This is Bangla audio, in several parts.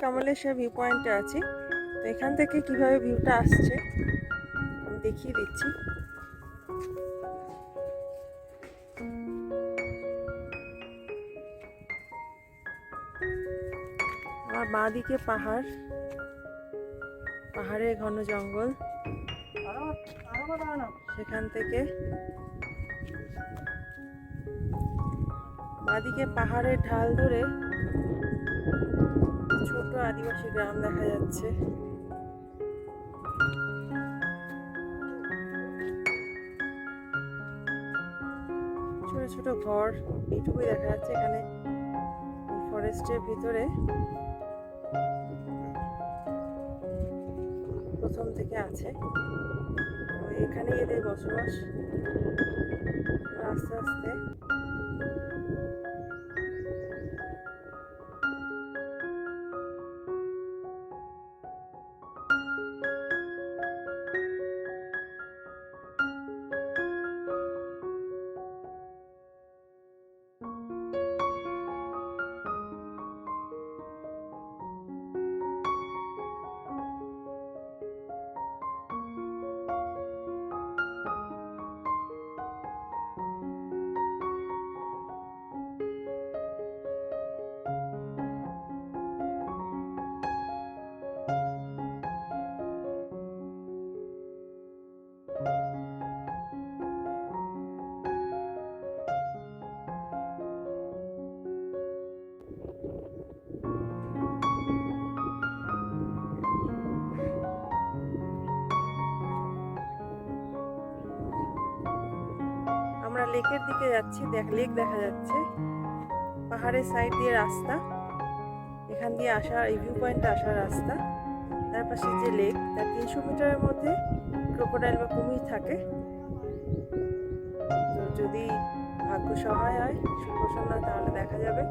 কামালেশ্বর ভিউ পয়েন্টে আছি। তো এখান থেকে কিভাবে ভিউটা আসছে আমি দেখিয়ে দিচ্ছি। আমার বাঁ দিকে পাহাড়, পাহাড়ের ঘন জঙ্গল, সেখান থেকে বাঁদিকে পাহাড়ের ঢাল ধরে ছোট আদিবাসী গ্রাম দেখা যাচ্ছে। ছোট ছোট ঘর, এইটুকুই দেখা যাচ্ছে। এখানে ফরেস্টের ভিতরে প্রথম থেকে আছে। তো এখানে এদের বসবাস। আস্তে আস্তে আমরা লেকের দিকে যাচ্ছি। লেক দেখা যাচ্ছে, পাহাড়ের সাইড দিয়ে রাস্তা, এখান দিয়ে আসা, এই ভিউ পয়েন্টে আসার রাস্তা। তার পাশে যে লেক, তার 300 মিটারের মধ্যে ক্রোকোডাইল বা কুমির থাকে। তো যদি ভাগ্য সহায় হয়, সুপ্রসন্ন হয়, তাহলে দেখা যাবে।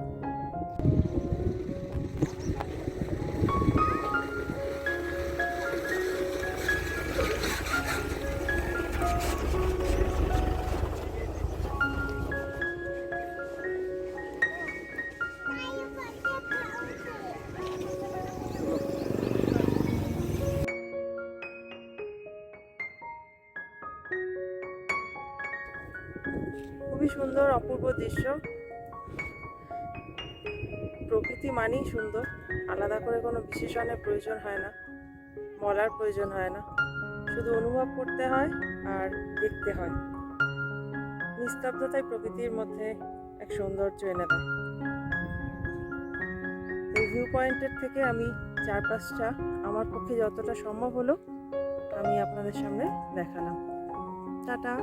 খুবই সুন্দর, অপূর্ব দৃশ্য। প্রকৃতি মানেই সুন্দর, আলাদা করে কোনো বিশেষণের প্রয়োজন হয় না, বলার প্রয়োজন হয় না, শুধু অনুভব করতে হয় আর দেখতে হয়। নিস্তব্ধতাই প্রকৃতির মধ্যে এক সৌন্দর্য এনে দেয়। এই ভিউ পয়েন্টের থেকে আমি চারপাশটা আমার পক্ষে যতটা সম্ভব হলো আমি আপনাদের সামনে দেখালাম। টাটা।